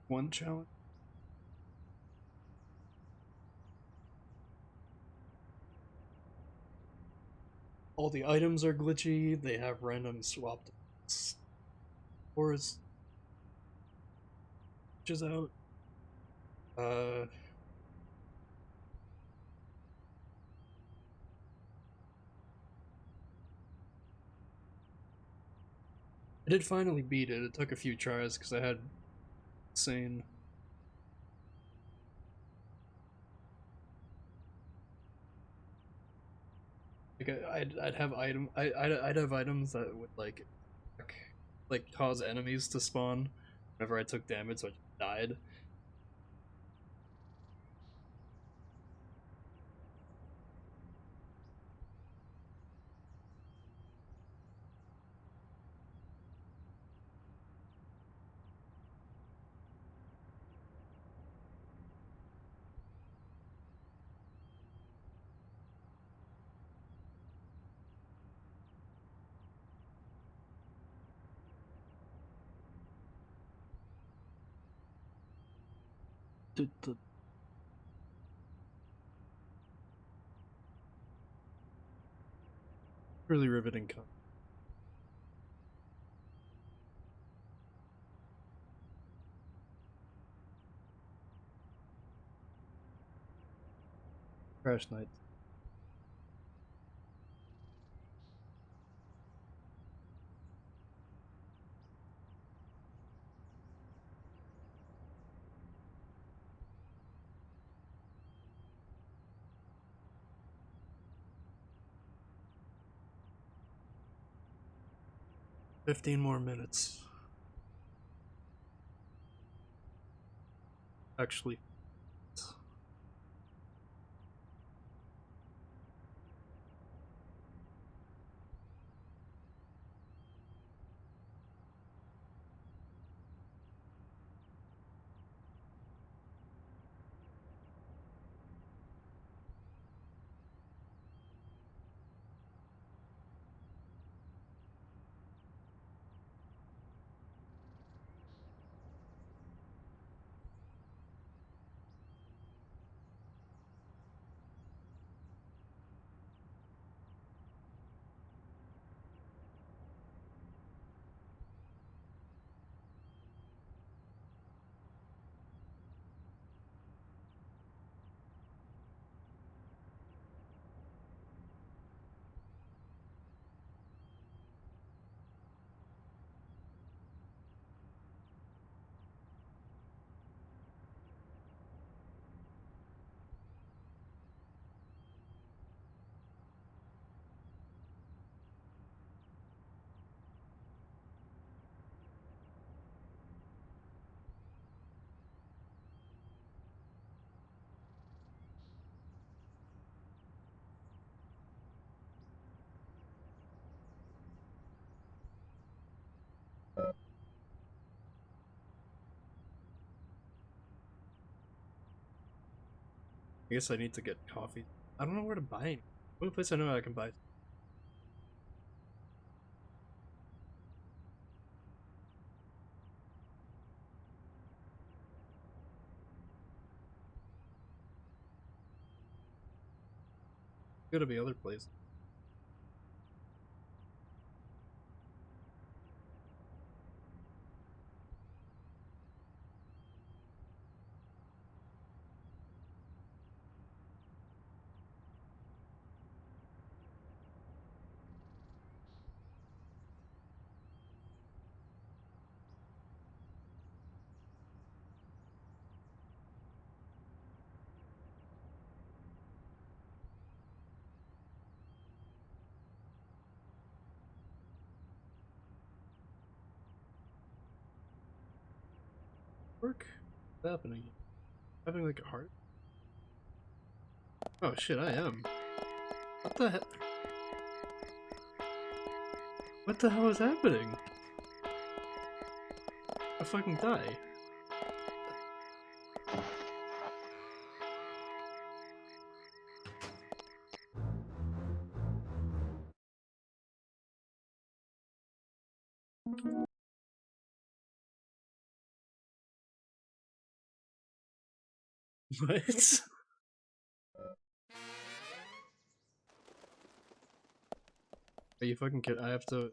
One challenge. All the items are glitchy, they have random swapped ores which is out. I did finally beat it. It took a few tries because I had insane. Like I'd have I'd have items that would like cause enemies to spawn whenever I took damage, so I just died. The really riveting content. Crash night. "15 more minutes." Actually, I guess I need to get coffee. I don't know where to buy any. Only place I know I can buy. Gotta be other places. Work? What's happening? Having like a heart? Oh shit, I am. What the heck? What the hell is happening? I fucking die. What? Are you fucking kidding? I have to.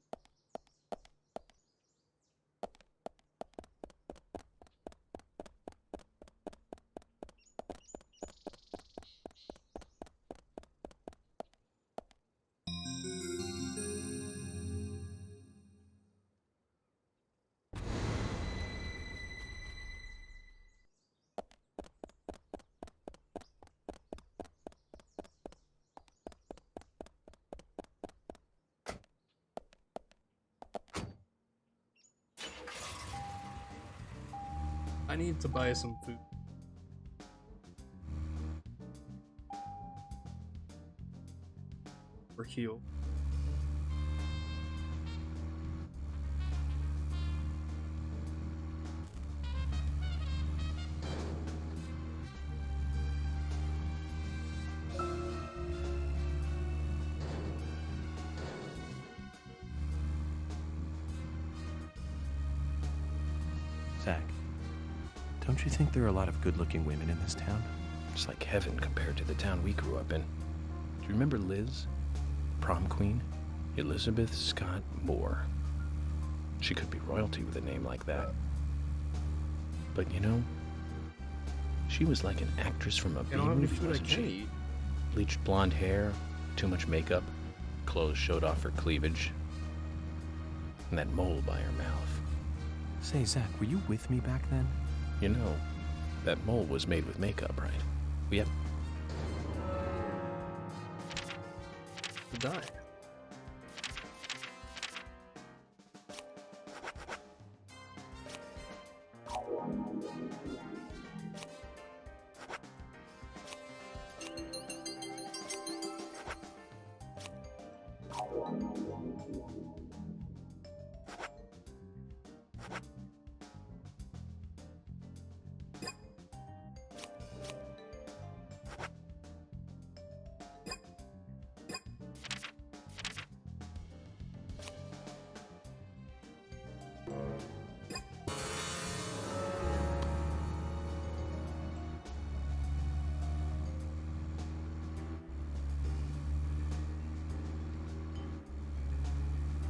I need to buy some food. Or heal. Zach, don't you think there are a lot of good-looking women in this town? It's like heaven compared to the town we grew up in. Do you remember Liz? Prom queen? Elizabeth Scott Moore. She could be royalty with a name like that. But you know, she was like an actress from a B-movie, wasn't she? Bleached blonde hair, too much makeup, clothes showed off her cleavage, and that mole by her mouth. Say, Zach, were you with me back then? You know, that mole was made with makeup, right? Yep. Die.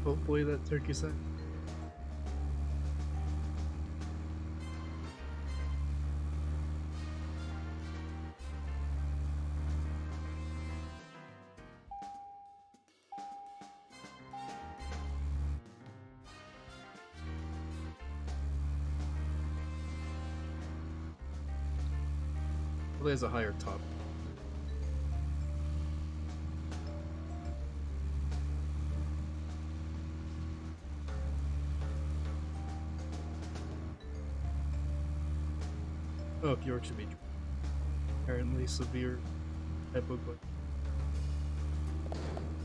Hopefully that turkey sack. Probably has a higher top. Oh, York should be apparently severe hypoglycemia.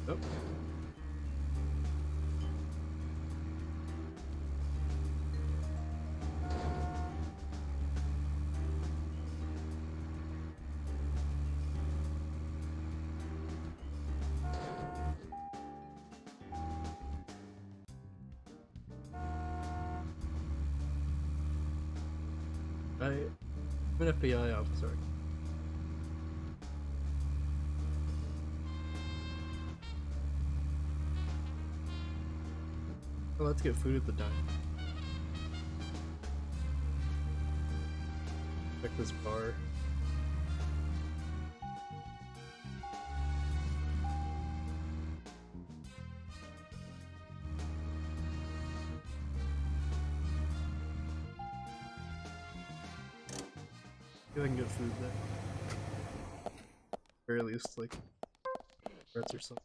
Oh. I'm an FBI officer. Oh, let's get food at the diner. Check this bar. See if I can get food there. Or at least, like, breads or something.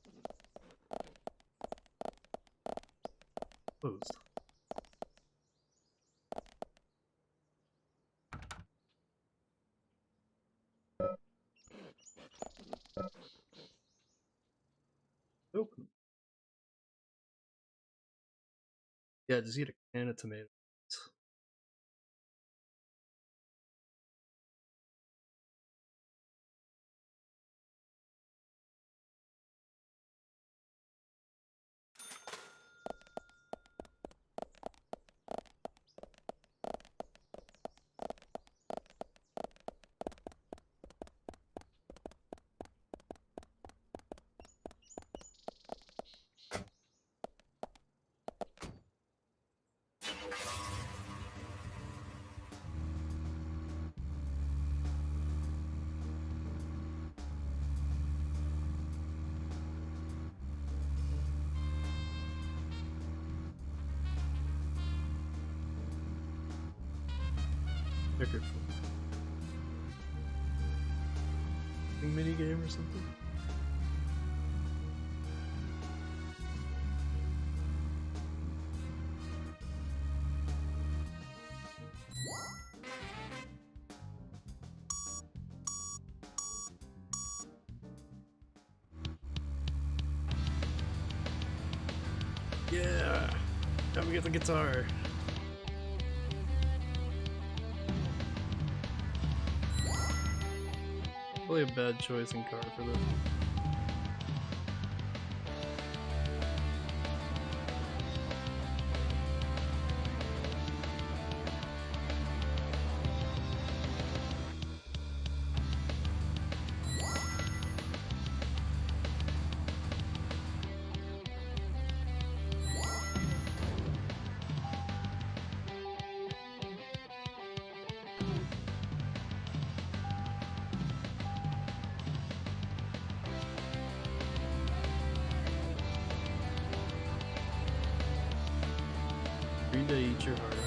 Closed. Open. Yeah, just eat a can of tomatoes. Checkered mini game or something. Yeah, time to get the guitar. Probably a bad choice in car for this. to eat your heart out.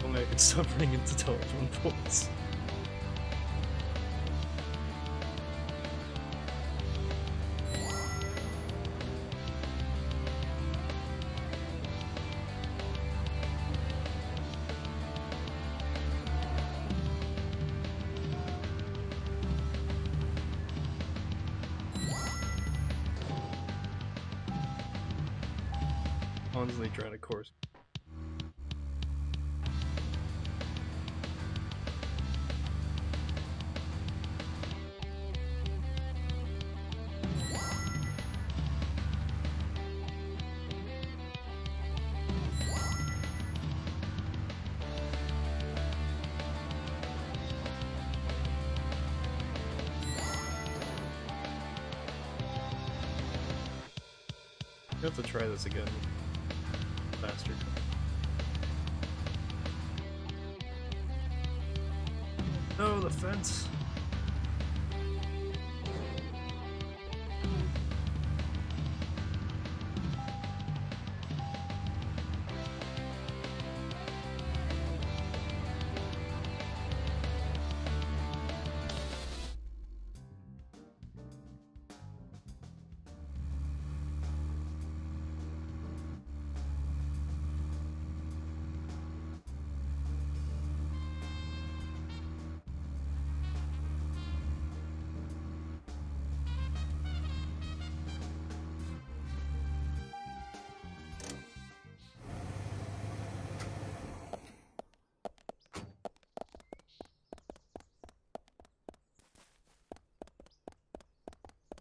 Only I could stop running into telephone poles. Honestly, trying to course. You have to try this again. Faster. Oh, the fence.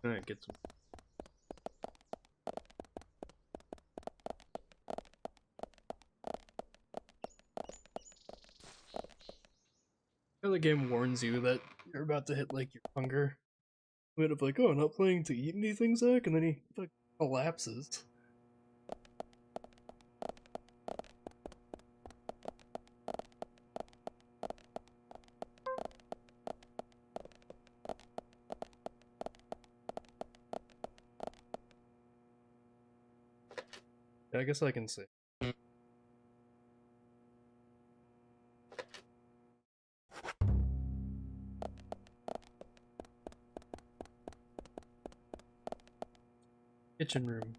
Alright, get some. The game warns you that you're about to hit like your hunger. You end up like, oh, not planning to eat anything, Zach, and then he like collapses. Yeah, I guess I can say. Kitchen room.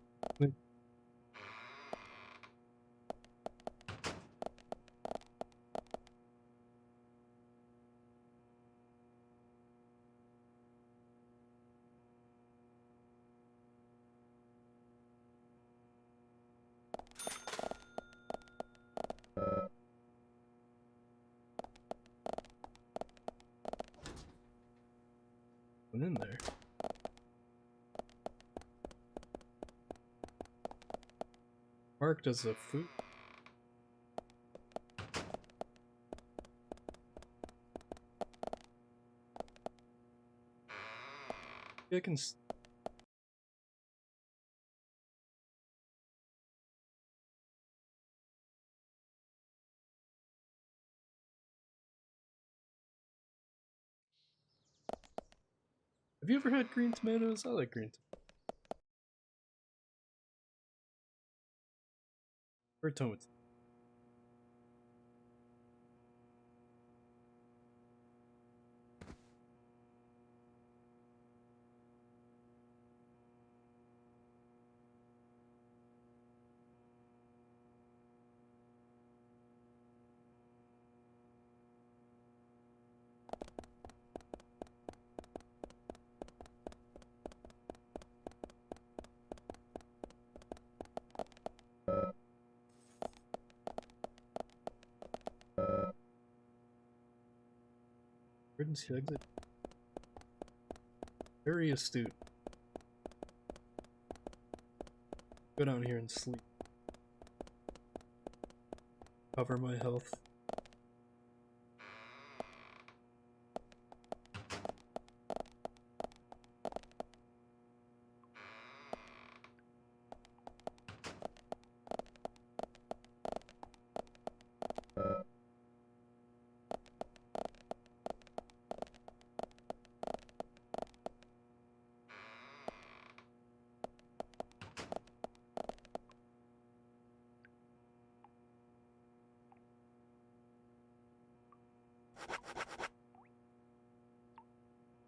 Went in there. Marked as a food. I can. Have you ever had green tomatoes? I like green tomatoes. Or tomato. Emergency exit. Very astute. Go down here and sleep. Cover my health.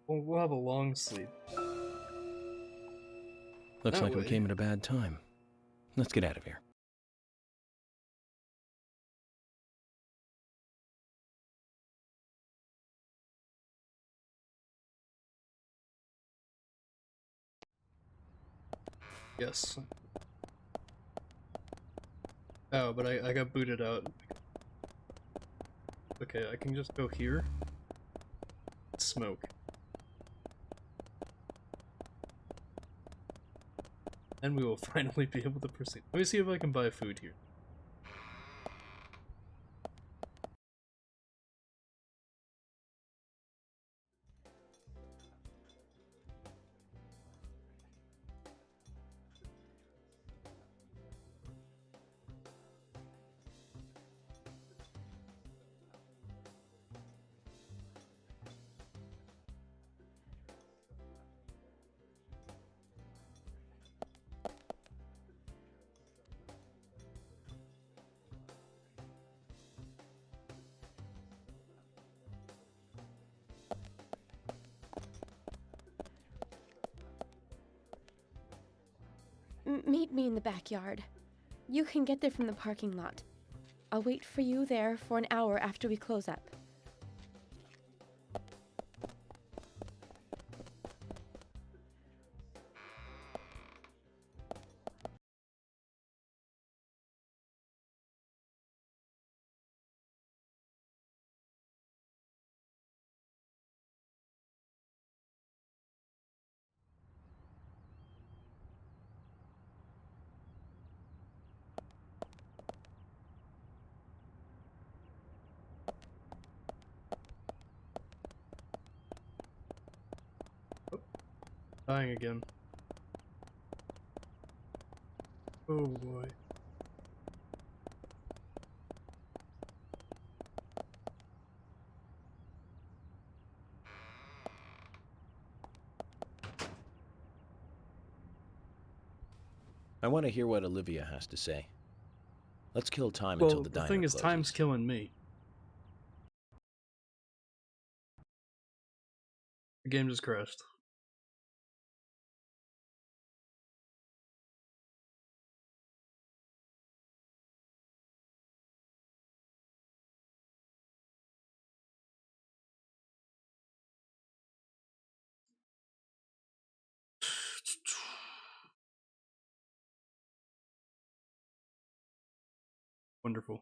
We'll have a long sleep. Looks That like we way. came at a bad time. Let's get out of here. Yes. Oh, but I got booted out. Okay, I can just go here. Smoke. And we will finally be able to proceed. Let me see if I can buy food here. Meet me in the backyard. You can get there from the parking lot. I'll wait for you there for an hour after we close up. Dying again. Oh boy. I want to hear what Olivia has to say. Let's kill time Well, until the the diner thing is, closes. time's killing me. The game just crashed. Wonderful.